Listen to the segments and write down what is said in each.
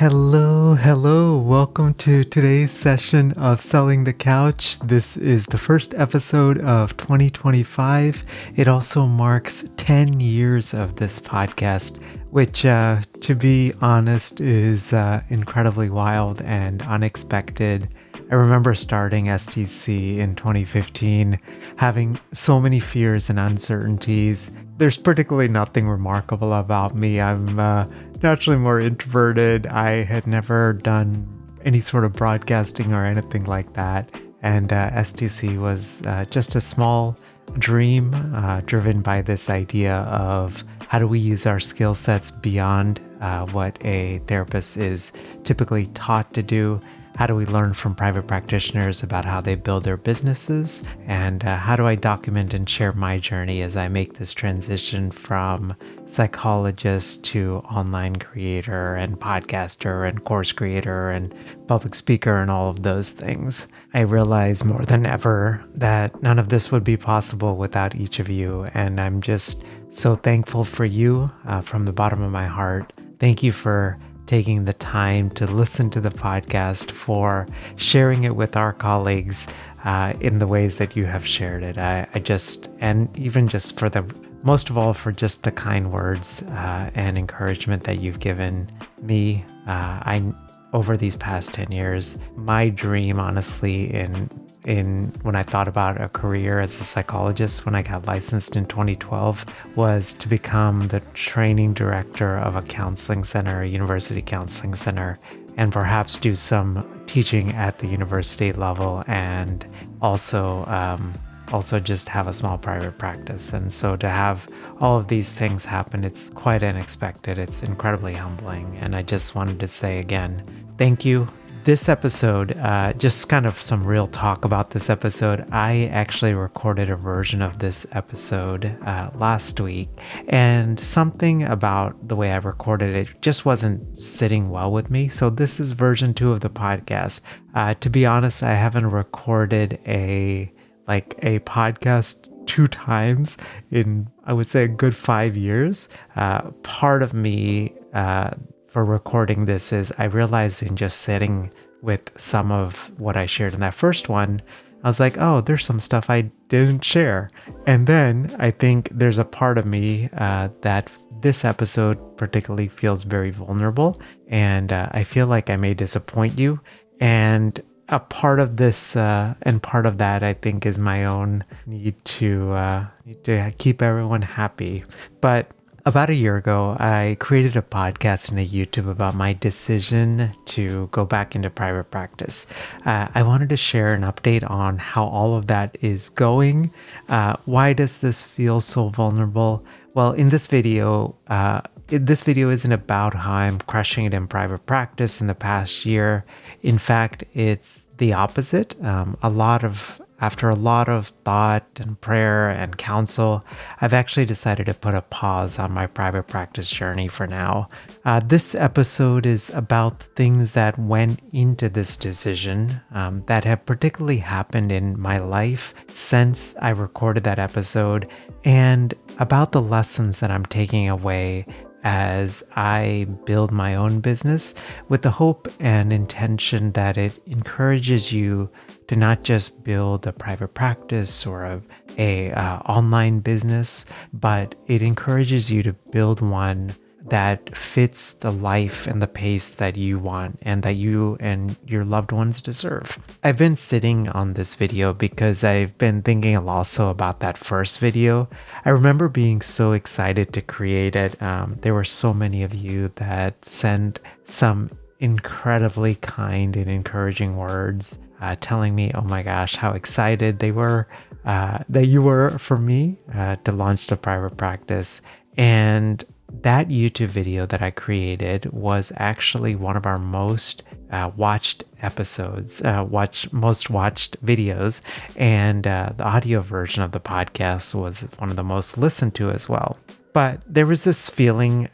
Hello. Welcome to today's session of Selling the Couch. This is the first episode of 2025. It also marks 10 years of this podcast, which, to be honest, is incredibly wild and unexpected. I remember starting STC in 2015, having so many fears and uncertainties. There's particularly nothing remarkable about me. I'm naturally more introverted. I had never done any sort of broadcasting or anything like that. And STC was just a small dream driven by this idea of how do we use our skill sets beyond what a therapist is typically taught to do. How do we learn from private practitioners about how they build their businesses? And how do I document and share my journey as I make this transition from psychologist to online creator and podcaster and course creator and public speaker and all of those things? I realize more than ever that none of this would be possible without each of you. And I'm just so thankful for you from the bottom of my heart. Thank you for taking the time to listen to the podcast, for sharing it with our colleagues in the ways that you have shared it. And even just for most of all, for just the kind words and encouragement that you've given me. Over these past 10 years, my dream, honestly, in when I thought about a career as a psychologist when I got licensed in 2012 was to become the training director of a counseling center, a university counseling center, and perhaps do some teaching at the university level and also just have a small private practice. And so to have all of these things happen, it's quite unexpected. It's incredibly humbling. And I just wanted to say again, thank you. This episode, just kind of some real talk about this episode. I actually recorded a version of this episode last week, and something about the way I recorded it just wasn't sitting well with me. So this is version 2 of the podcast. To be honest, I haven't recorded a podcast 2 times in, I would say, a good 5 years. Part of me for recording this is I realized in just sitting with some of what I shared in that first one, I was like, oh, there's some stuff I didn't share. And then I think there's a part of me that this episode particularly feels very vulnerable. And I feel like I may disappoint you. And a part of this and part of that, I think, is my own need to keep everyone happy. But about a year ago, I created a podcast and a YouTube about my decision to go back into private practice. I wanted to share an update on how all of that is going. Why does this feel so vulnerable? Well, in this video, this video isn't about how I'm crushing it in private practice in the past year. In fact, it's the opposite. After a lot of thought and prayer and counsel, I've actually decided to put a pause on my private practice journey for now. This episode is about things that went into this decision that have particularly happened in my life since I recorded that episode, and about the lessons that I'm taking away as I build my own business, with the hope and intention that it encourages you to not just build a private practice or a online business, but it encourages you to build one that fits the life and the pace that you want and that you and your loved ones deserve. I've been sitting on this video because I've been thinking also about that first video. I remember being so excited to create it. There were so many of you that sent some incredibly kind and encouraging words, telling me, oh my gosh, how excited they were, that you were for me to launch the private practice. And that YouTube video that I created was actually one of our most watched episodes, most watched videos, and the audio version of the podcast was one of the most listened to as well. But there was this feeling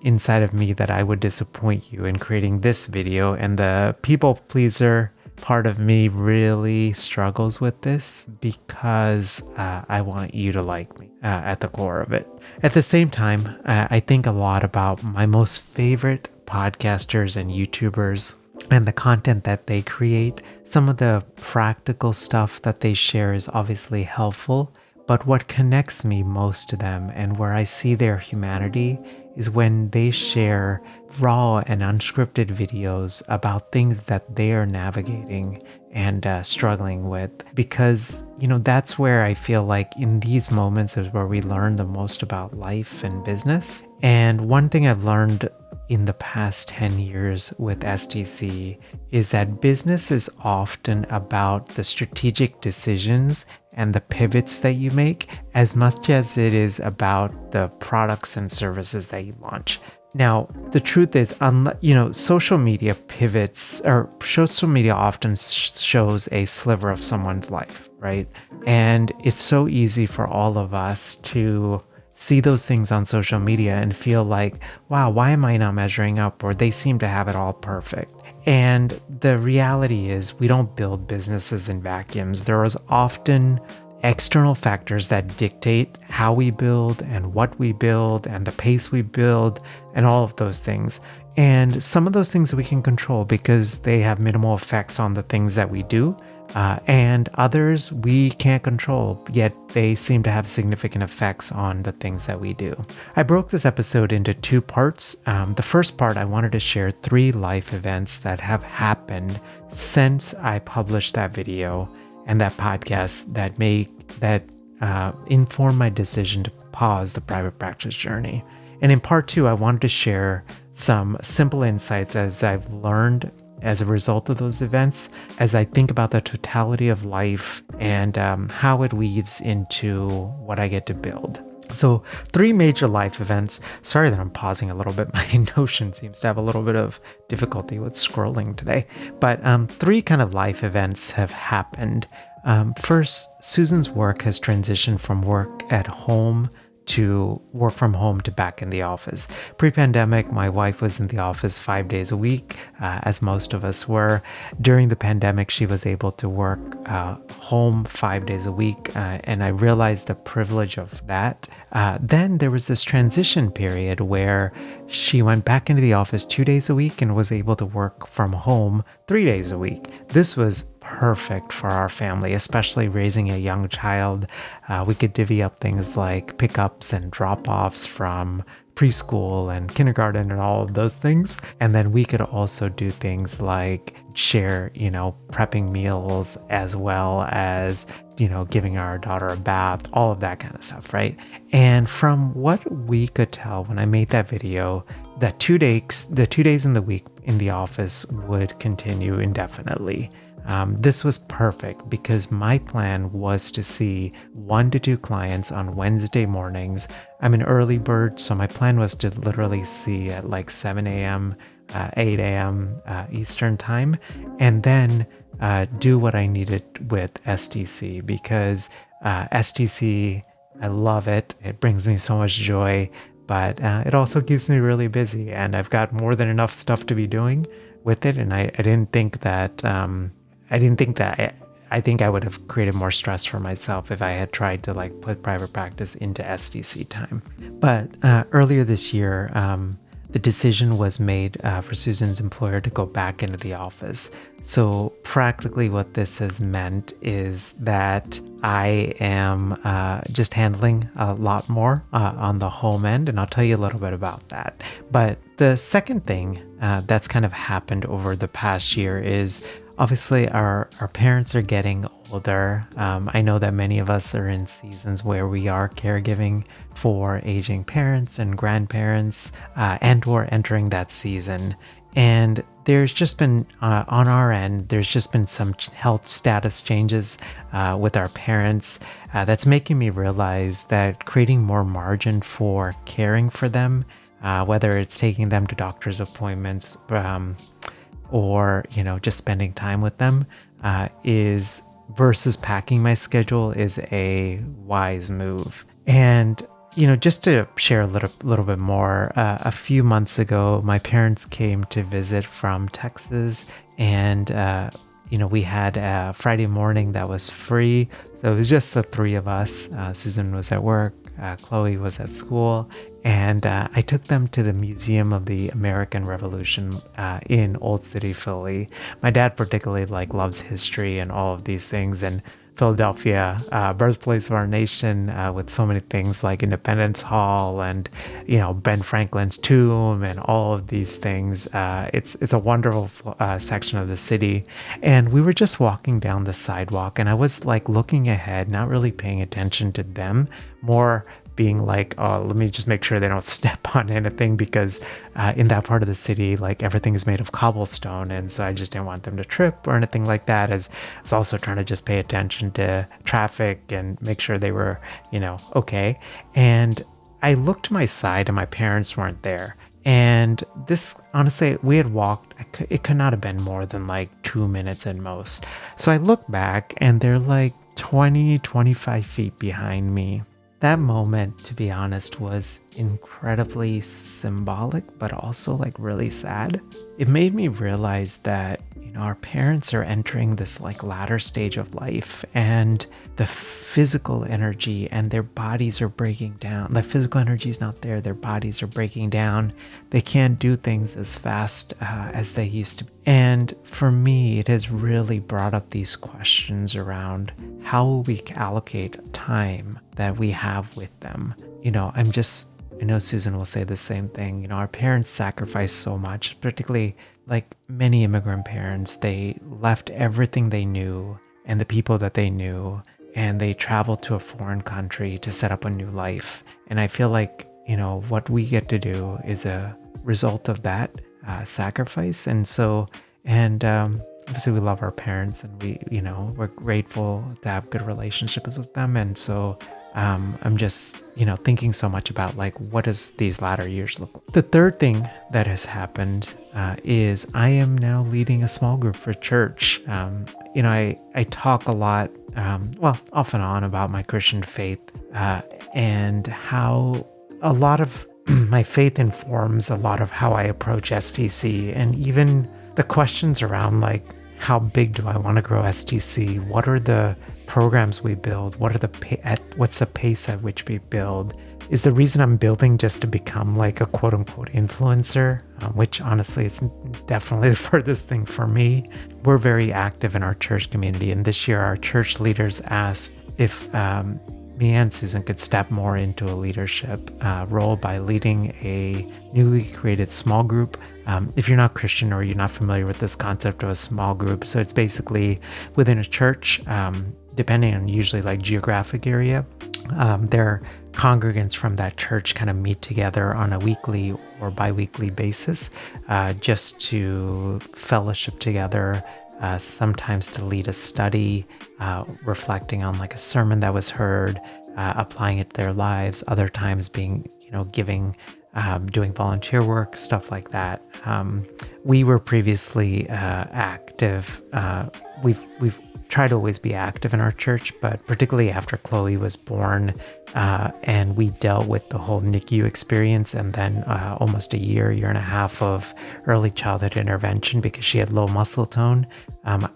inside of me that I would disappoint you in creating this video, and the people pleaser part of me really struggles with this because I want you to like me at the core of it. At the same time, I think a lot about my most favorite podcasters and YouTubers and the content that they create. Some of the practical stuff that they share is obviously helpful, but what connects me most to them and where I see their humanity is when they share raw and unscripted videos about things that they are navigating and struggling with. Because, that's where I feel like in these moments is where we learn the most about life and business. And one thing I've learned in the past 10 years with STC is that business is often about the strategic decisions and the pivots that you make as much as it is about the products and services that you launch. Now, the truth is, social media pivots, or social media often shows a sliver of someone's life, right? And it's so easy for all of us to see those things on social media and feel like, wow, why am I not measuring up? Or they seem to have it all perfect. And the reality is we don't build businesses in vacuums. There is often external factors that dictate how we build and what we build and the pace we build and all of those things. And some of those things we can control because they have minimal effects on the things that we do. And others we can't control, yet they seem to have significant effects on the things that we do. I broke this episode into 2 parts. The first part, I wanted to share 3 life events that have happened since I published that video and that podcast that informed my decision to pause the private practice journey. And in part 2, I wanted to share some simple insights as I've learned as a result of those events, as I think about the totality of life and how it weaves into what I get to build. So 3 major life events. Sorry that I'm pausing a little bit. My Notion seems to have a little bit of difficulty with scrolling today. But 3 kind of life events have happened. First, Susan's work has transitioned from work at home to work from home to back in the office. Pre-pandemic, my wife was in the office 5 days a week, as most of us were. During the pandemic, she was able to work home 5 days a week, and I realized the privilege of that. Then there was this transition period where she went back into the office 2 days a week and was able to work from home 3 days a week. This was perfect for our family, especially raising a young child. We could divvy up things like pickups and drop-offs from preschool and kindergarten and all of those things. And then we could also do things like share, prepping meals as well as, giving our daughter a bath, all of that kind of stuff, right? And from what we could tell when I made that video, that the 2 days in the week in the office would continue indefinitely. This was perfect because my plan was to see 1 to 2 clients on Wednesday mornings. I'm an early bird, so my plan was to literally see at like 7 a.m., 8 a.m. Eastern time, and then do what I needed with STC because STC, I love it. It brings me so much joy, but it also keeps me really busy, and I've got more than enough stuff to be doing with it. And I think I would have created more stress for myself if I had tried to put private practice into STC time. But earlier this year, the decision was made for Susan's employer to go back into the office. So practically what this has meant is that I am just handling a lot more on the home end, and I'll tell you a little bit about that. But the second thing that's kind of happened over the past year is obviously our parents are getting older. I know that many of us are in seasons where we are caregiving for aging parents and grandparents, and or entering that season. And there's just been, on our end, there's just been some health status changes with our parents that's making me realize that creating more margin for caring for them, whether it's taking them to doctor's appointments, or just spending time with them, is versus packing my schedule is a wise move. And just to share a little bit more, a few months ago, my parents came to visit from Texas, and we had a Friday morning that was free, so it was just the 3 of us. Susan was at work, Chloe was at school, And I took them to the Museum of the American Revolution in Old City, Philly. My dad particularly loves history and all of these things, and Philadelphia, birthplace of our nation, with so many things like Independence Hall and Ben Franklin's tomb and all of these things. It's a wonderful section of the city, and we were just walking down the sidewalk, and I was looking ahead, not really paying attention to them, more being oh, let me just make sure they don't step on anything, because in that part of the city, everything is made of cobblestone, and so I just didn't want them to trip or anything like that. As I was also trying to just pay attention to traffic and make sure they were, okay. And I looked to my side, and my parents weren't there. And this, honestly, we had walked, it could not have been more than 2 minutes at most. So I look back, and they're 20, 25 feet behind me. That moment, to be honest, was incredibly symbolic, but also really sad. It made me realize that, our parents are entering this latter stage of life, and the physical energy and their bodies are breaking down. The physical energy is not there. Their bodies are breaking down. They can't do things as fast as they used to. And for me, it has really brought up these questions around how will we allocate time that we have with them. I know Susan will say the same thing. Our parents sacrificed so much, particularly many immigrant parents. They left everything they knew and the people that they knew, and they traveled to a foreign country to set up a new life. And I feel what we get to do is a result of that sacrifice. And so, obviously we love our parents, and we're grateful to have good relationships with them. And so I'm just, thinking so much about what does these latter years look like. The third thing that has happened is I am now leading a small group for church. I talk a lot, off and on about my Christian faith and how a lot of my faith informs a lot of how I approach STC, and even the questions around how big do I want to grow STC? What are the programs we build? What's the pace at which we build? Is the reason I'm building just to become a quote unquote influencer, which honestly is definitely the furthest thing for me. We're very active in our church community, and this year our church leaders asked if me and Susan could step more into a leadership role by leading a newly created small group. If you're not Christian or you're not familiar with this concept of a small group, so it's basically within a church, depending on usually geographic area, their congregants from that church kind of meet together on a weekly or bi-weekly basis just to fellowship together, sometimes to lead a study, reflecting on a sermon that was heard, applying it to their lives, other times being, giving, doing volunteer work, stuff like that. We were previously active. We've tried to always be active in our church, but particularly after Chloe was born, and we dealt with the whole NICU experience, and then almost a year and a half of early childhood intervention because she had low muscle tone.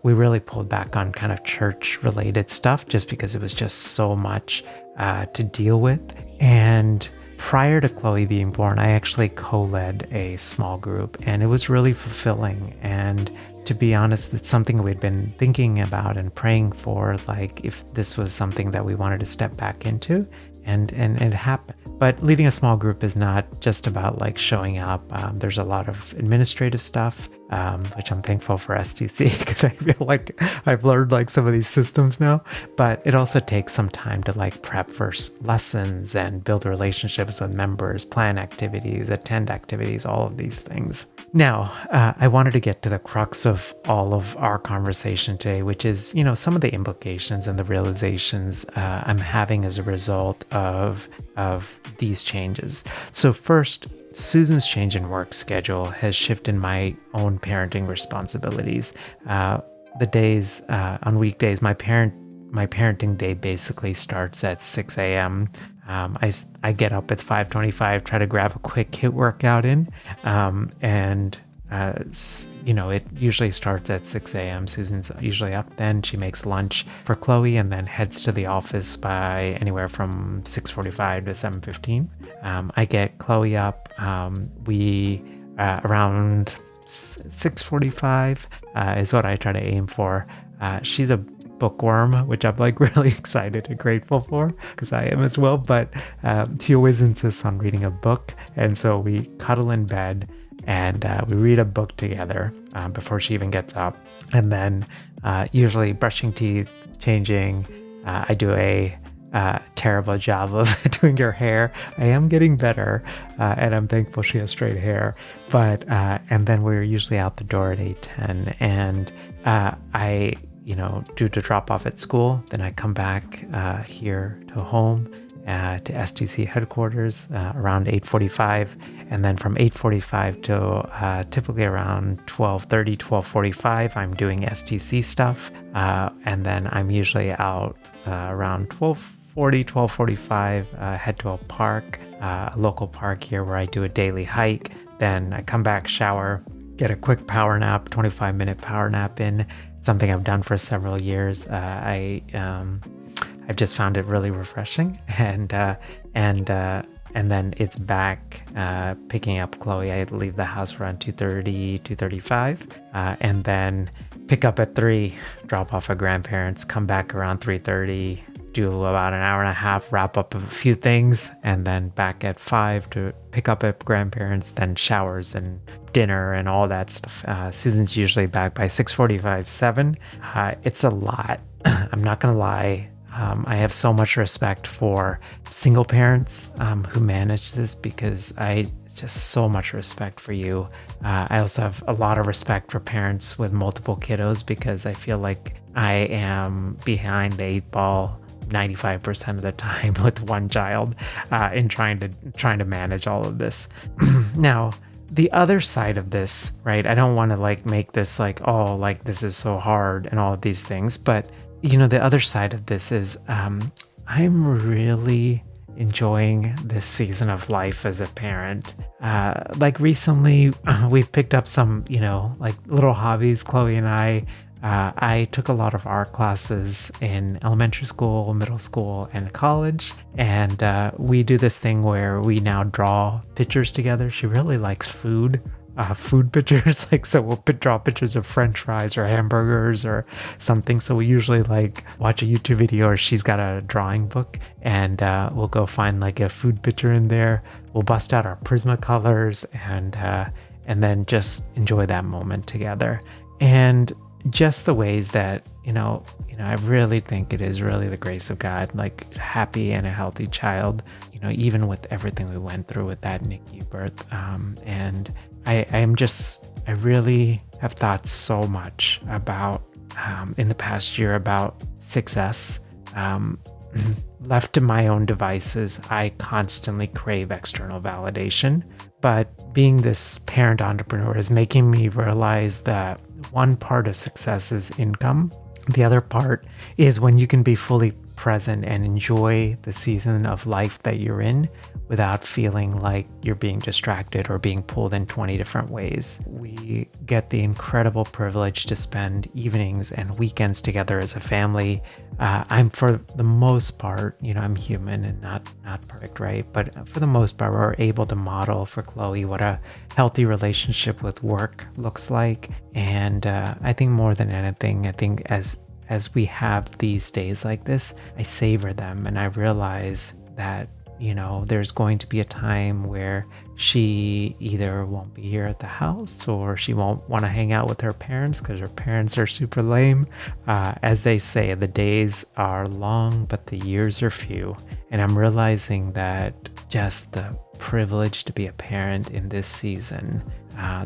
We really pulled back on kind of church-related stuff just because it was just so much to deal with. And prior to Chloe being born, I actually co-led a small group, and it was really fulfilling. And to be honest, it's something we'd been thinking about and praying for, if this was something that we wanted to step back into, and it happened. But leading a small group is not just about showing up. There's a lot of administrative stuff, which I'm thankful for STC because I feel I've learned some of these systems now. But it also takes some time to prep for lessons and build relationships with members, plan activities, attend activities, all of these things. Now, I wanted to get to the crux of all of our conversation today, which is, some of the implications and the realizations I'm having as a result of these changes. So first, Susan's change in work schedule has shifted my own parenting responsibilities. The days on weekdays, my parenting day basically starts at 6 a.m. I get up at 5:25, try to grab a quick HIIT workout in, and it usually starts at 6 a.m. Susan's usually up then. She makes lunch for Chloe and then heads to the office by anywhere from 6:45 to 7:15. I get Chloe up. We around 6:45 is what I try to aim for. She's a bookworm, which I'm like really excited and grateful for, because I am as well. But she always insists on reading a book, and so we cuddle in bed and we read a book together before she even gets up. And then usually brushing teeth, changing. I do a terrible job of doing her hair. I am getting better, and I'm thankful she has straight hair. But and then we're usually out the door at 8:10, and I do the drop off at school. Then I come back here to home to STC headquarters around 8:45, and then from 8:45 to typically around 12:30, 12:45, I'm doing STC stuff, and then I'm usually out around 12:45, head to a park, a local park here where I do a daily hike. Then I come back, shower, get a quick power nap, 25-minute power nap in, something I've done for several years. I've just found it really refreshing, and then it's back picking up Chloe. I leave the house around 2:30, 2:35, and then pick up at 3, drop off at grandparents, come back around 3:30, do about an hour and a half, wrap up a few things, and then back at 5 to pick up at grandparents, then showers and dinner and all that stuff. Susan's usually back by 6:45, 7. It's a lot. I'm not gonna lie. I have so much respect for single parents who manage this, because I just so much respect for you. I also have a lot of respect for parents with multiple kiddos, because I feel like I am behind the 8 ball 95% of the time with one child in trying to manage all of this. Now, the other side of this, right? I don't want to like make this like, oh, like this is so hard and all of these things, but the other side of this is I'm really enjoying this season of life as a parent. Like recently, we've picked up some, like little hobbies, Chloe and I took a lot of art classes in elementary school, middle school, and college. And we do this thing where we now draw pictures together. She really likes food pictures. Like, so we'll draw pictures of French fries or hamburgers or something. So we usually like watch a YouTube video, or she's got a drawing book, and we'll go find like a food picture in there. We'll bust out our Prismacolors and then just enjoy that moment together. And just the ways that, I really think it is really the grace of God, like a happy and a healthy child, even with everything we went through with that NICU birth. And I really have thought so much about, in the past year, about success. Left to my own devices, I constantly crave external validation. But being this parent entrepreneur is making me realize that one part of success is income. The other part is when you can be fully present and enjoy the season of life that you're in without feeling like you're being distracted or being pulled in 20 different ways. We get the incredible privilege to spend evenings and weekends together as a family. I'm, for the most part, I'm human and not perfect, right? But for the most part, we're able to model for Chloe what a healthy relationship with work looks like. And I think more than anything, as we have these days like this, I savor them, and I realize that, there's going to be a time where she either won't be here at the house, or she won't want to hang out with her parents because her parents are super lame. As they say, the days are long, but the years are few. And I'm realizing that just the privilege to be a parent in this season,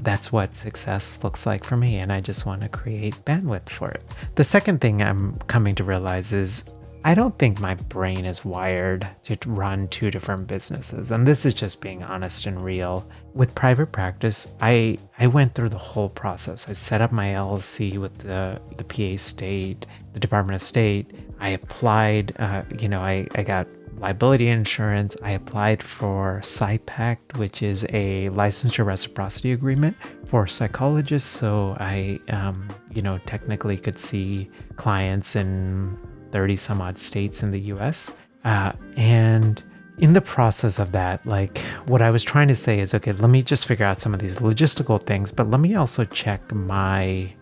that's what success looks like for me, and I just want to create bandwidth for it. The second thing I'm coming to realize is I don't think my brain is wired to run 2 different businesses, and this is just being honest and real. With private practice, I went through the whole process. I set up my LLC with the PA state, the Department of State. I applied, I got liability insurance. I applied for PsyPact, which is a licensure reciprocity agreement for psychologists. So I, technically could see clients in 30 some odd states in the US. And, in the process of that, like what I was trying to say is, okay, let me just figure out some of these logistical things, but let me also check my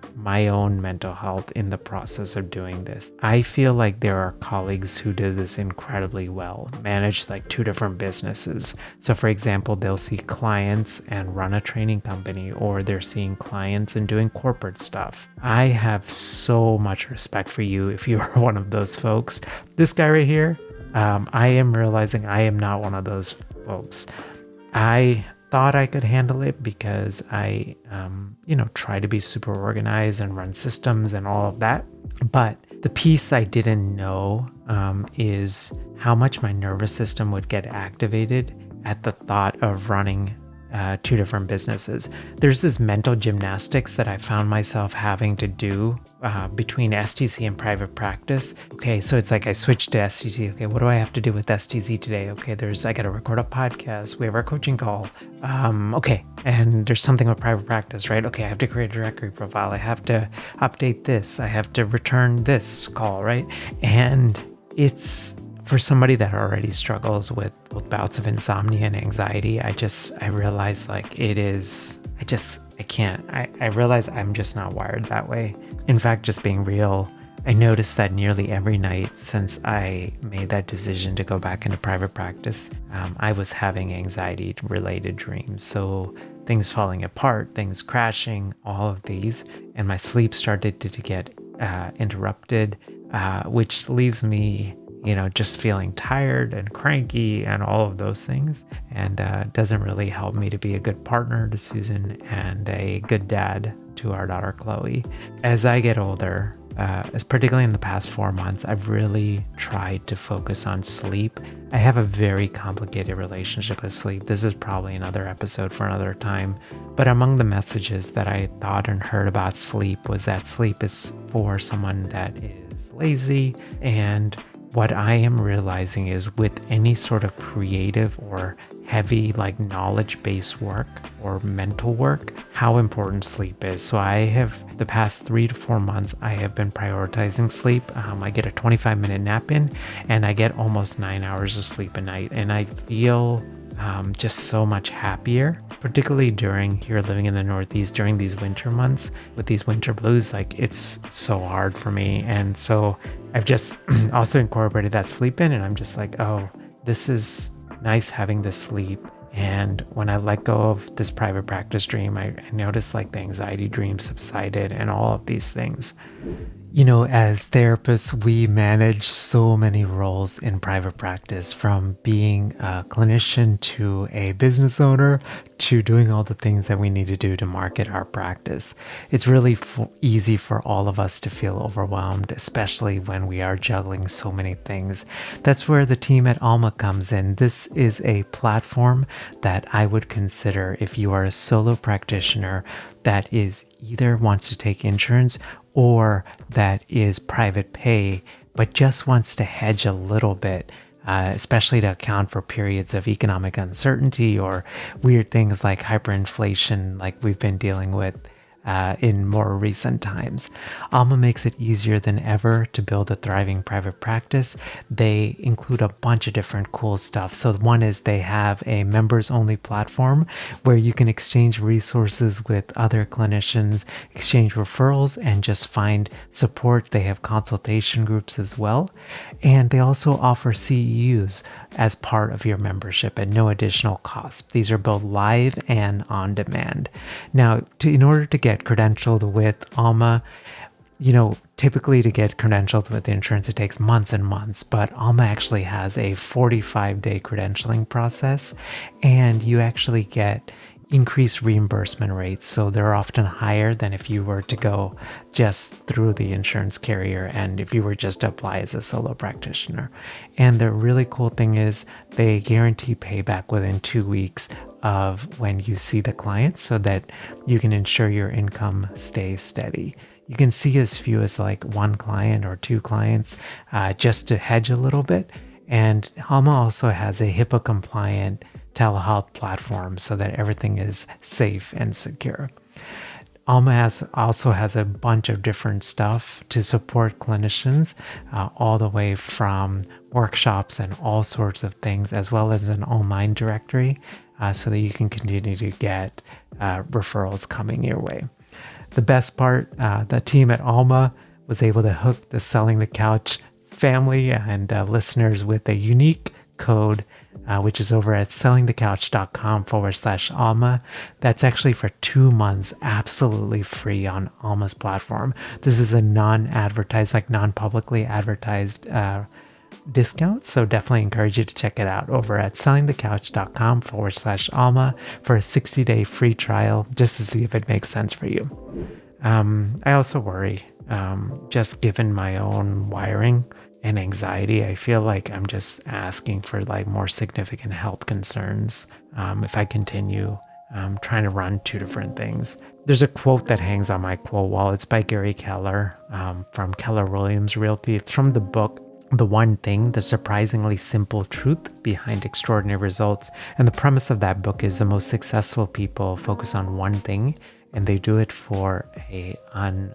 own mental health in the process of doing this. I feel like there are colleagues who did this incredibly well, managed like 2 different businesses. So for example, they'll see clients and run a training company, or they're seeing clients and doing corporate stuff. I have so much respect for you if you are one of those folks. This guy right here, I am realizing I am not one of those folks. I thought I could handle it because I, try to be super organized and run systems and all of that. But the piece I didn't know is how much my nervous system would get activated at the thought of running 2 different businesses. There's this mental gymnastics that I found myself having to do between STC and private practice. Okay, so it's like I switched to STC. Okay, what do I have to do with STC today? Okay, I got to record a podcast. We have our coaching call. Okay, and there's something with private practice, right? Okay, I have to create a directory profile. I have to update this. I have to return this call, right? And it's for somebody that already struggles with bouts of insomnia and anxiety. I realize like I can't. I realize I'm just not wired that way. In fact, just being real, I noticed that nearly every night since I made that decision to go back into private practice, I was having anxiety-related dreams. So things falling apart, things crashing, all of these, and my sleep started to get interrupted, which leaves me just feeling tired and cranky and all of those things. And doesn't really help me to be a good partner to Susan and a good dad to our daughter, Chloe. As I get older, particularly in the past 4 months, I've really tried to focus on sleep. I have a very complicated relationship with sleep. This is probably another episode for another time. But among the messages that I thought and heard about sleep was that sleep is for someone that is lazy. And what I am realizing is with any sort of creative or heavy like knowledge-based work or mental work, how important sleep is. So I have the past 3 to 4 months, I have been prioritizing sleep. I get a 25-minute nap in and I get almost 9 hours of sleep a night. And I feel just so much happier, particularly here living in the Northeast during these winter months with these winter blues. Like it's so hard for me. And so I've just also incorporated that sleep in, and I'm just like, oh, this is nice having this sleep. And when I let go of this private practice dream, I noticed like the anxiety dream subsided and all of these things. As therapists, we manage so many roles in private practice, from being a clinician to a business owner to doing all the things that we need to do to market our practice. It's really easy for all of us to feel overwhelmed, especially when we are juggling so many things. That's where the team at Alma comes in. This is a platform that I would consider if you are a solo practitioner that is either wants to take insurance or that is private pay, but just wants to hedge a little bit, especially to account for periods of economic uncertainty or weird things like hyperinflation like we've been dealing with in more recent times. Alma makes it easier than ever to build a thriving private practice. They include a bunch of different cool stuff. So one is they have a members only platform where you can exchange resources with other clinicians, exchange referrals, and just find support. They have consultation groups as well. And they also offer CEUs as part of your membership at no additional cost. These are both live and on demand. Now, in order to get credentialed with Alma, typically to get credentialed with insurance, it takes months and months, but Alma actually has a 45-day credentialing process, and you actually get increased reimbursement rates. So they're often higher than if you were to go just through the insurance carrier and if you were just to apply as a solo practitioner. And the really cool thing is they guarantee payback within 2 weeks of when you see the client, so that you can ensure your income stays steady. You can see as few as like 1 client or 2 clients just to hedge a little bit. And Alma also has a HIPAA compliant telehealth platform so that everything is safe and secure. Alma also has a bunch of different stuff to support clinicians, all the way from workshops and all sorts of things, as well as an online directory, so that you can continue to get referrals coming your way. The best part, the team at Alma was able to hook the Selling the Couch family and listeners with a unique code, which is over at sellingthecouch.com/Alma. That's actually for 2 months, absolutely free on Alma's platform. This is a non-advertised, like non-publicly advertised discount. So definitely encourage you to check it out over at sellingthecouch.com/Alma for a 60-day free trial, just to see if it makes sense for you. I also worry, just given my own wiring and anxiety, I feel like I'm just asking for like more significant health concerns if I continue trying to run two different things. There's a quote that hangs on my quote wall. It's by Gary Keller from Keller Williams Realty. It's from the book The One Thing, The Surprisingly Simple Truth Behind Extraordinary Results. And the premise of that book is the most successful people focus on one thing, and they do it for an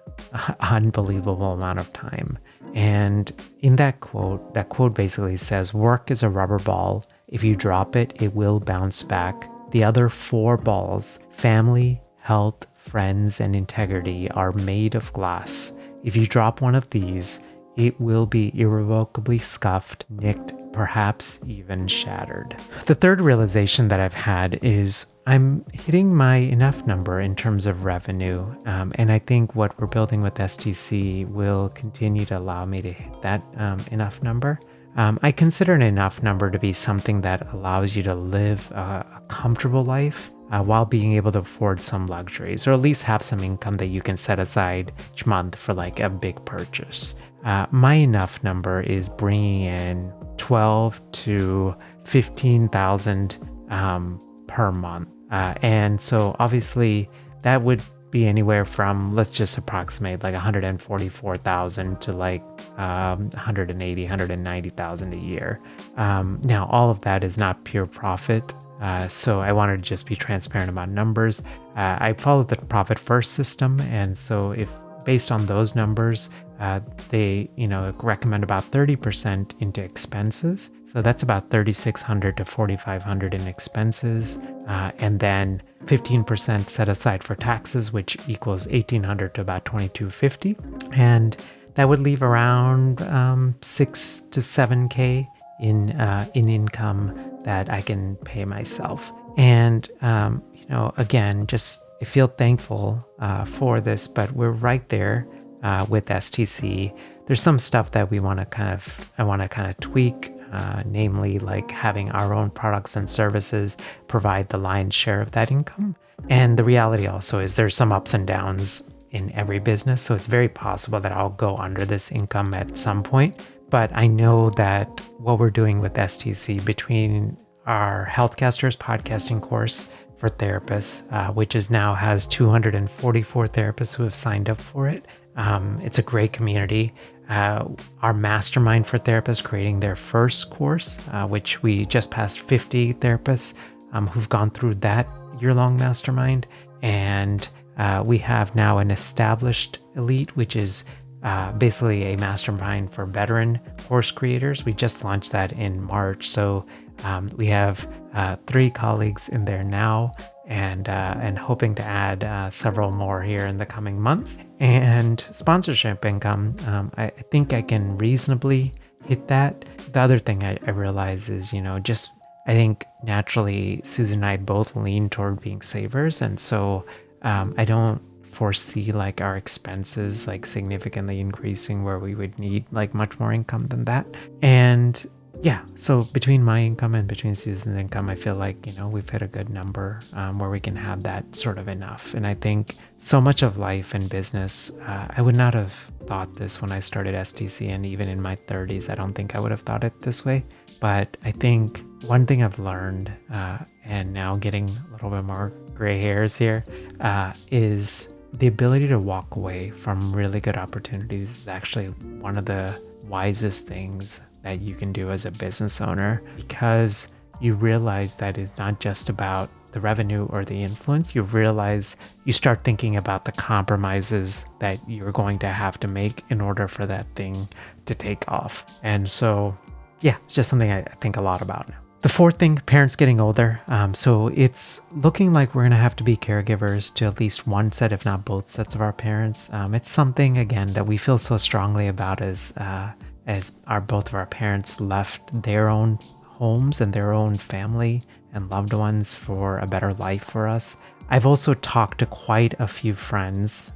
unbelievable amount of time. And in that quote basically says, work is a rubber ball. If you drop it, it will bounce back. The other 4 balls, family, health, friends, and integrity, are made of glass. If you drop one of these, it will be irrevocably scuffed, nicked, perhaps even shattered. The third realization that I've had is I'm hitting my enough number in terms of revenue. And I think what we're building with STC will continue to allow me to hit that enough number. I consider an enough number to be something that allows you to live a comfortable life while being able to afford some luxuries, or at least have some income that you can set aside each month for like a big purchase. My enough number is bringing in 12 to 15,000 per month. And so obviously that would be anywhere from, let's just approximate like 144,000 to like 180, 190,000 a year. Now, all of that is not pure profit. So I wanted to just be transparent about numbers. I follow the profit first system. And so if based on those numbers, they recommend about 30% into expenses. So that's about 3,600 to 4,500 in expenses. And then 15% set aside for taxes, which equals 1,800 to about 2,250. And that would leave around 6 to 7K in income that I can pay myself. And, again, just I feel thankful for this, but we're right there with STC. There's some stuff that I want to kind of tweak, namely like having our own products and services provide the lion's share of that income. And the reality also is there's some ups and downs in every business. So it's very possible that I'll go under this income at some point. But I know that what we're doing with STC, between our Healthcasters podcasting course for therapists, which now has 244 therapists who have signed up for it. It's a great community. Our mastermind for therapists creating their first course, which we just passed 50 therapists who've gone through that year-long mastermind. And we have now an established elite, which is basically a mastermind for veteran course creators. We just launched that in March. So we have 3 colleagues in there now, and hoping to add several more here in the coming months. And sponsorship income, I think I can reasonably hit that. The other thing I realize is, I think naturally Susan and I both lean toward being savers. And so I don't foresee like our expenses like significantly increasing where we would need like much more income than that. And yeah, so between my income and between Susan's income, I feel like, we've hit a good number where we can have that sort of enough. And I think so much of life and business, I would not have thought this when I started STC, and even in my 30s, I don't think I would have thought it this way. But I think one thing I've learned, and now getting a little bit more gray hairs here, is the ability to walk away from really good opportunities is actually one of the wisest things that you can do as a business owner, because you realize that it's not just about the revenue or the influence, you start thinking about the compromises that you're going to have to make in order for that thing to take off. And so, yeah, it's just something I think a lot about now. The fourth thing, parents getting older. So it's looking like we're going to have to be caregivers to at least one set, if not both sets of our parents. It's something, again, that we feel so strongly about as both of our parents left their own homes and their own family and loved ones for a better life for us. I've also talked to quite a few friends,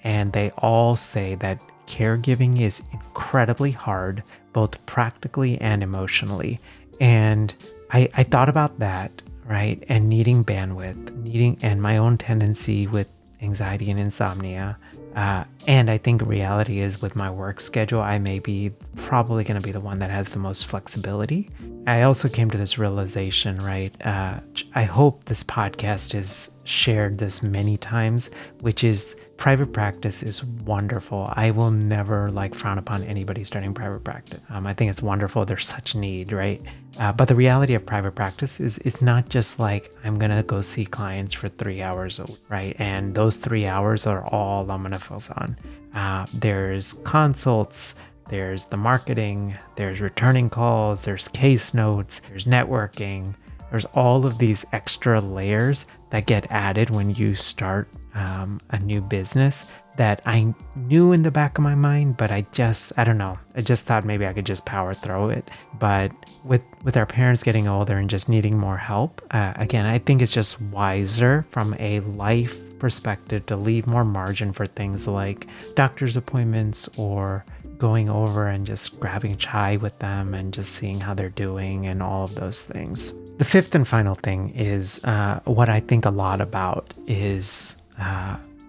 and they all say that caregiving is incredibly hard, both practically and emotionally. And I thought about that, right? And needing bandwidth, and my own tendency with anxiety and insomnia. And I think reality is with my work schedule, I may be probably going to be the one that has the most flexibility. I also came to this realization, right? I hope this podcast has shared this many times, which is private practice is wonderful. I will never frown upon anybody starting private practice. I think it's wonderful. There's such need, right? But the reality of private practice is it's not just like I'm going to go see clients for 3 hours a week, right? And those 3 hours are all I'm going to focus on. There's consults, there's the marketing, there's returning calls, there's case notes, there's networking. There's all of these extra layers that get added when you start a new business that I knew in the back of my mind, but I don't know. I just thought maybe I could just power through it. But with our parents getting older and just needing more help, again, I think it's just wiser from a life perspective to leave more margin for things like doctor's appointments or going over and just grabbing chai with them and just seeing how they're doing and all of those things. The fifth and final thing is what I think a lot about is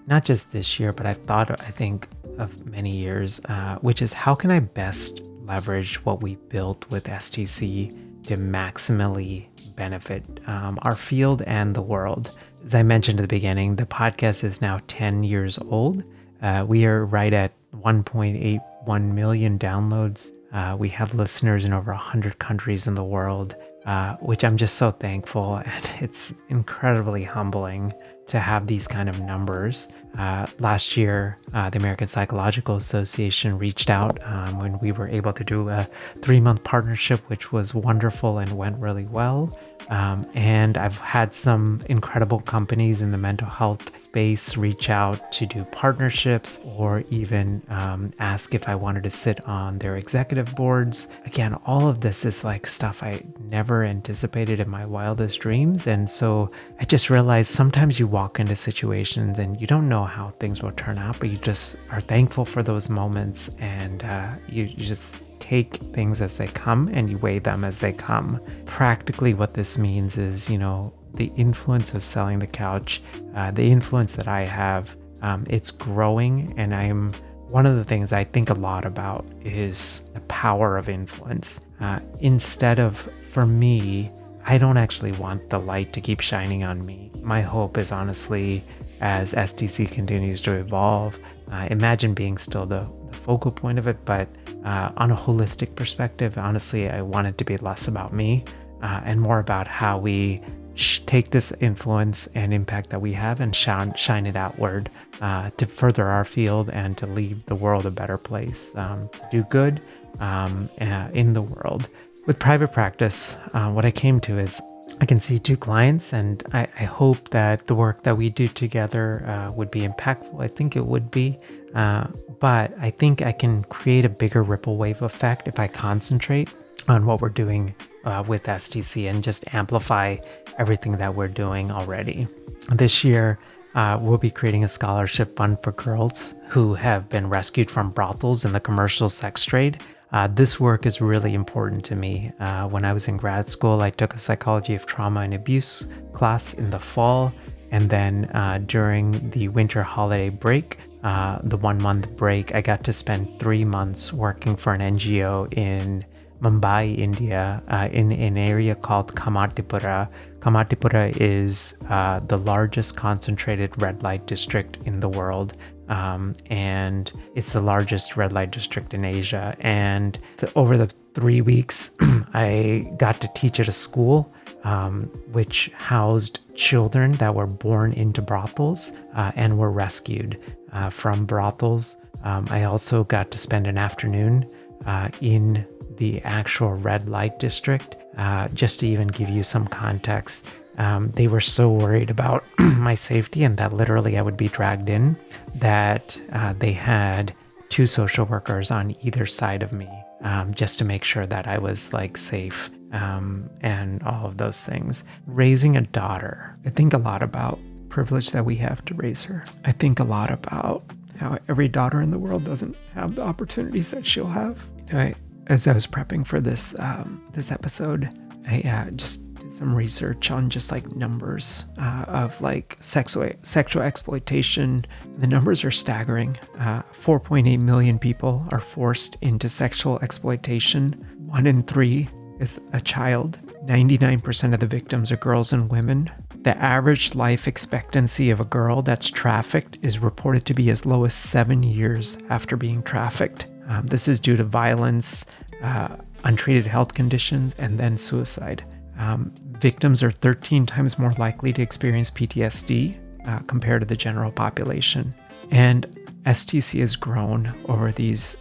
not just this year, but I think of many years, which is how can I best leverage what we built with STC to maximally benefit our field and the world. As I mentioned at the beginning, the podcast is now 10 years old. We are right at 1.81 million downloads. We have listeners in over 100 countries in the world, which I'm just so thankful, and it's incredibly humbling to have these kind of numbers. Last year, the American Psychological Association reached out when we were able to do a 3-month partnership, which was wonderful and went really well. And I've had some incredible companies in the mental health space reach out to do partnerships or even ask if I wanted to sit on their executive boards. Again, all of this is stuff I never anticipated in my wildest dreams. And so I just realized sometimes you walk into situations and you don't know how things will turn out, but you just are thankful for those moments, and you just take things as they come and you weigh them as they come. Practically what this means is, the influence of selling the couch, the influence that I have, it's growing. And one of the things I think a lot about is the power of influence. Instead of, for me, I don't actually want the light to keep shining on me. My hope is honestly, as STC continues to evolve, imagine being still the focal point of it, but on a holistic perspective, honestly, I want it to be less about me and more about how we take this influence and impact that we have and shine it outward to further our field and to leave the world a better place, to do good in the world. With private practice, what I came to is I can see 2 clients, and I hope that the work that we do together would be impactful. I think it would be, but I think I can create a bigger ripple wave effect if I concentrate on what we're doing with STC and just amplify everything that we're doing already. This year, we'll be creating a scholarship fund for girls who have been rescued from brothels in the commercial sex trade. This work is really important to me. When I was in grad school, I took a psychology of trauma and abuse class in the fall. And then during the winter holiday break, the 1-month break, I got to spend 3 months working for an NGO in Mumbai, India, in an area called Kamatipura. Kamatipura is the largest concentrated red light district in the world. And it's the largest red light district in Asia. And over the 3 weeks, I got to teach at a school which housed children that were born into brothels and were rescued from brothels. I also got to spend an afternoon in the actual red light district. Just to even give you some context, they were so worried about my safety and that literally I would be dragged in that they had 2 social workers on either side of me just to make sure that I was like safe and all of those things. Raising a daughter, I think a lot about privilege that we have to raise her. I think a lot about how every daughter in the world doesn't have the opportunities that she'll have. As I was prepping for this episode, I just did some research on just like numbers of like sexual exploitation. The numbers are staggering. 4.8 million people are forced into sexual exploitation. 1 in 3 is a child. 99% of the victims are girls and women. The average life expectancy of a girl that's trafficked is reported to be as low as 7 years after being trafficked. This is due to violence, untreated health conditions, and then suicide. Victims are 13 times more likely to experience PTSD compared to the general population. And STC has grown over these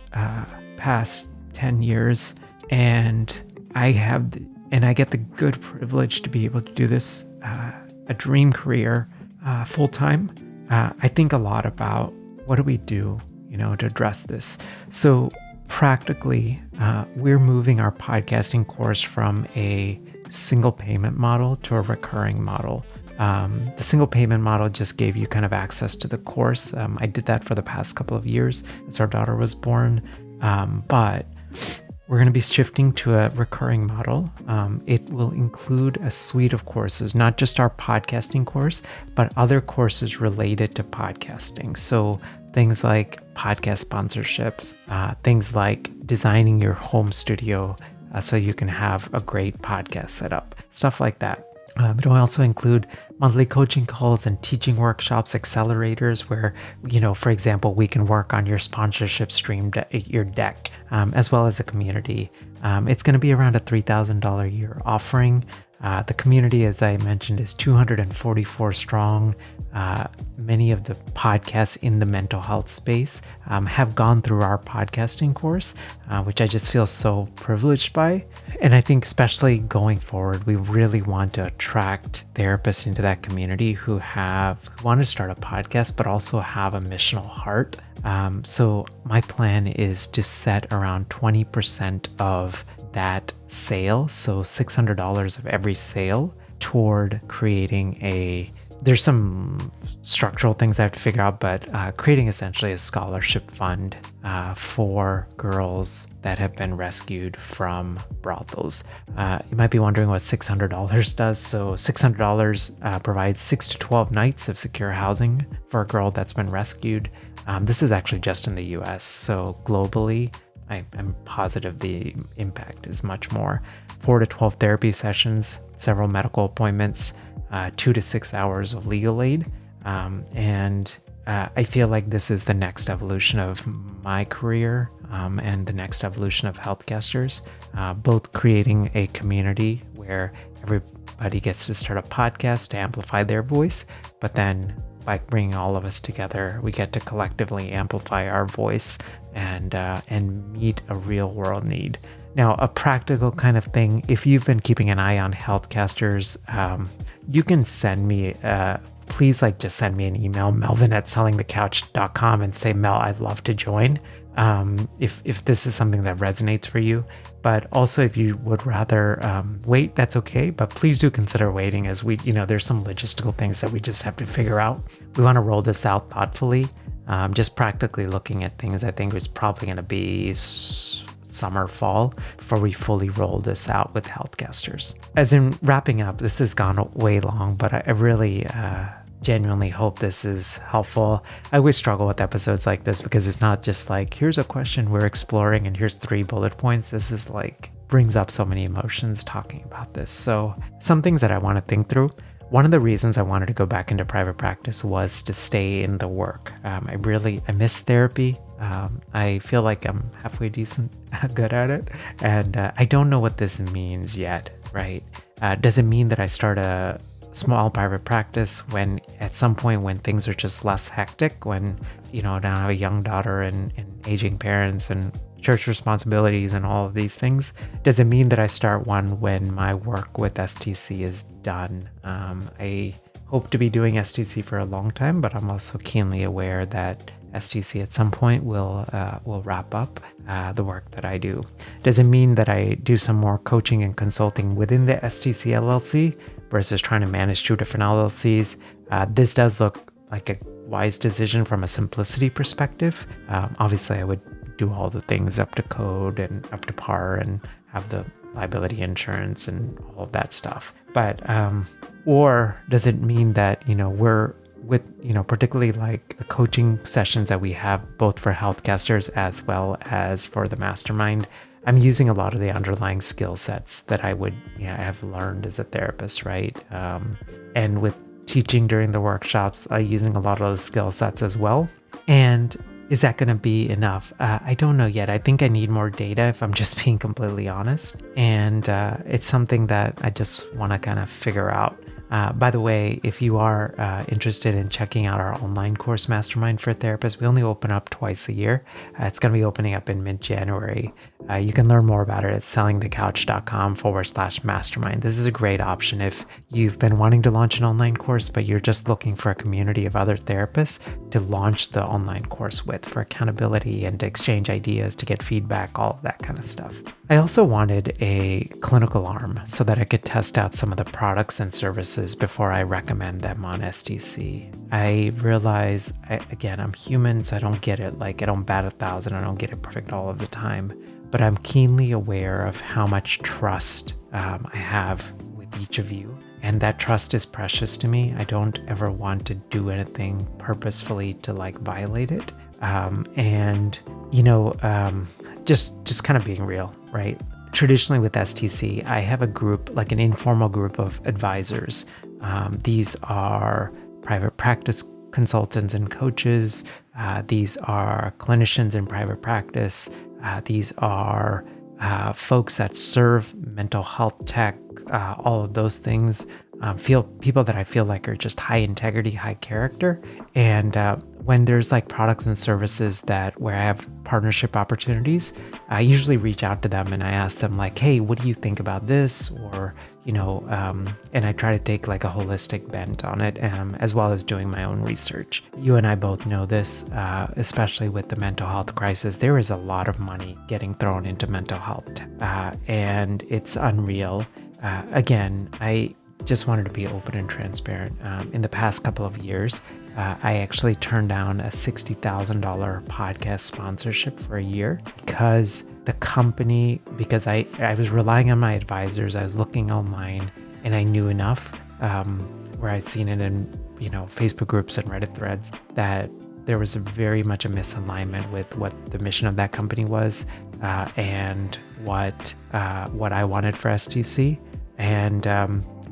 past 10 years, and I get the good privilege to be able to do this, a dream career, full time. I think a lot about what do we do, to address this. So practically, we're moving our podcasting course from a single payment model to a recurring model. The single payment model just gave you kind of access to the course. I did that for the past couple of years as our daughter was born, but we're going to be shifting to a recurring model. It will include a suite of courses, not just our podcasting course, but other courses related to podcasting. So things like podcast sponsorships, things like designing your home studio so you can have a great podcast setup, stuff like that. It will also include monthly coaching calls and teaching workshops, accelerators where, for example, we can work on your sponsorship stream, your deck, as well as a community. It's going to be around a $3,000 a year offering. The community, as I mentioned, is 244 strong. Many of the podcasts in the mental health space have gone through our podcasting course, which I just feel so privileged by. And I think especially going forward, we really want to attract therapists into that community who want to start a podcast, but also have a missional heart. So my plan is to set around 20% of that sale, so $600 of every sale, toward creating there's some structural things I have to figure out, but creating essentially a scholarship fund for girls that have been rescued from brothels. You might be wondering what $600 does. So $600 provides 6 to 12 nights of secure housing for a girl that's been rescued. This is actually just in the US, so globally, I'm positive the impact is much more. 4 to 12 therapy sessions, several medical appointments, 2 to 6 hours of legal aid. And I feel like this is the next evolution of my career and the next evolution of Healthcasters, both creating a community where everybody gets to start a podcast to amplify their voice, but then by bringing all of us together, we get to collectively amplify our voice and meet a real world need. Now, a practical kind of thing, if you've been keeping an eye on Healthcasters, you can send me, please just send me an email, melvin@sellingthecouch.com, and say, Mel, I'd love to join. If this is something that resonates for you. But also if you would rather wait, that's okay. But please do consider waiting, as there's some logistical things that we just have to figure out. We want to roll this out thoughtfully. Just practically looking at things, I think it's probably going to be summer, fall before we fully roll this out with Healthcasters. As in wrapping up, this has gone way long, but I really genuinely hope this is helpful. I always struggle with episodes like this because it's not just here's a question we're exploring and here's 3 bullet points. This is brings up so many emotions talking about this. So some things that I want to think through. one of the reasons I wanted to go back into private practice was to stay in the work. I miss therapy. I feel like I'm halfway decent, good at it. And I don't know what this means yet, right? Does it mean that I start a small private practice when at some point when things are just less hectic, when, I don't have a young daughter and aging parents and church responsibilities and all of these things? Does it mean that I start one when my work with STC is done? I hope to be doing STC for a long time, but I'm also keenly aware that STC at some point will wrap up the work that I do. Does it mean that I do some more coaching and consulting within the STC LLC versus trying to manage two different LLCs? This does look like a wise decision from a simplicity perspective. Obviously, I would do all the things up to code and up to par and have the liability insurance and all of that stuff. But, or does it mean that, we're with, particularly like the coaching sessions that we have both for healthcasters as well as for the mastermind, I'm using a lot of the underlying skill sets that I would, have learned as a therapist, right? And with teaching during the workshops, using a lot of those skill sets as well. And is that going to be enough? I don't know yet. I think I need more data, if I'm just being completely honest. And it's something that I just want to kind of figure out. By the way, if you are interested in checking out our online course, Mastermind for Therapists, we only open up twice a year. It's going to be opening up in mid-January. You can learn more about it at sellingthecouch.com/mastermind. This is a great option if you've been wanting to launch an online course, but you're just looking for a community of other therapists to launch the online course with for accountability and to exchange ideas, to get feedback, all of that kind of stuff. I also wanted a clinical arm so that I could test out some of the products and services before I recommend them on STC. I realize, again, I'm human, so I don't get it. Like, I don't bat 1,000. I don't get it perfect all of the time. But I'm keenly aware of how much trust I have with each of you. And that trust is precious to me. I don't ever want to do anything purposefully to violate it. Just kind of being real, right? Traditionally with STC, I have a group, like an informal group of advisors. These are private practice consultants and coaches. These are clinicians in private practice. These are folks that serve mental health tech, all of those things. People that I feel like are just high integrity, high character. And when there's products and services where I have partnership opportunities, I usually reach out to them and I ask them hey, what do you think about this? Or, and I try to take a holistic bent on it, as well as doing my own research. You and I both know this, especially with the mental health crisis. There is a lot of money getting thrown into mental health, and it's unreal. Again, I just wanted to be open and transparent. In the past couple of years, I actually turned down a $60,000 podcast sponsorship for a year because I was relying on my advisors. I was looking online and I knew enough where I'd seen it in Facebook groups and Reddit threads that there was very much a misalignment with what the mission of that company was and what I wanted for STC. And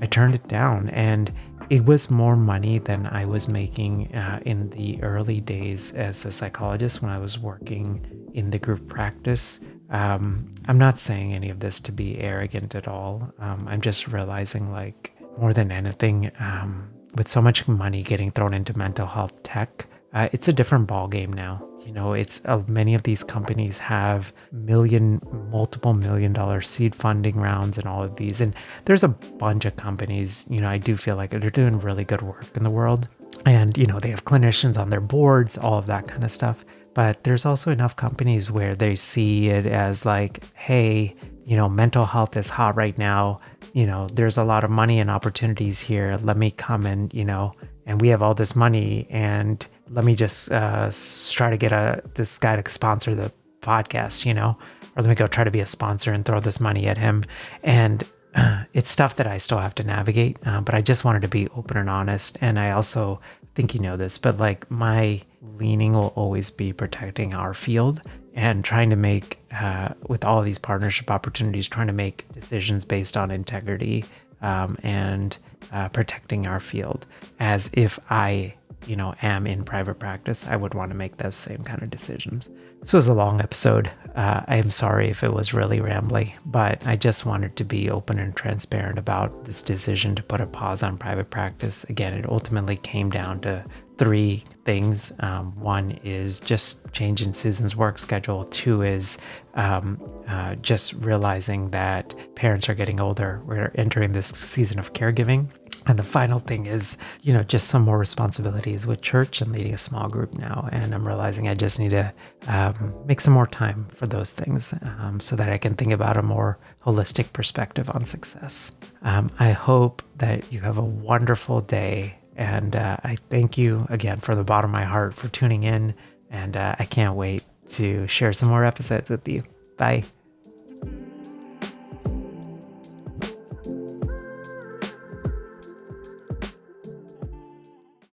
I turned it down, and it was more money than I was making in the early days as a psychologist when I was working in the group practice. I'm not saying any of this to be arrogant at all. I'm just realizing more than anything, with so much money getting thrown into mental health tech, it's a different ballgame now. It's many of these companies have multiple $1 million seed funding rounds and all of these. And there's a bunch of companies, I do feel like they're doing really good work in the world. And, they have clinicians on their boards, all of that kind of stuff. But there's also enough companies where they see it as hey, mental health is hot right now. There's a lot of money and opportunities here. Let me come and we have all this money, and let me just try to get this guy to sponsor the podcast, or let me go try to be a sponsor and throw this money at him. And it's stuff that I still have to navigate, but I just wanted to be open and honest. And I also think this, but my leaning will always be protecting our field and trying to make, with all of these partnership opportunities, trying to make decisions based on integrity and protecting our field, as if I am in private practice, I would want to make those same kind of decisions. This was a long episode. I am sorry if it was really rambly, but I just wanted to be open and transparent about this decision to put a pause on private practice. Again, it ultimately came down to three things. One is just changing Susan's work schedule. Two is just realizing that parents are getting older. We're entering this season of caregiving. And the final thing is, just some more responsibilities with church and leading a small group now. And I'm realizing I just need to make some more time for those things so that I can think about a more holistic perspective on success. I hope that you have a wonderful day. And I thank you again from the bottom of my heart for tuning in. And I can't wait to share some more episodes with you. Bye.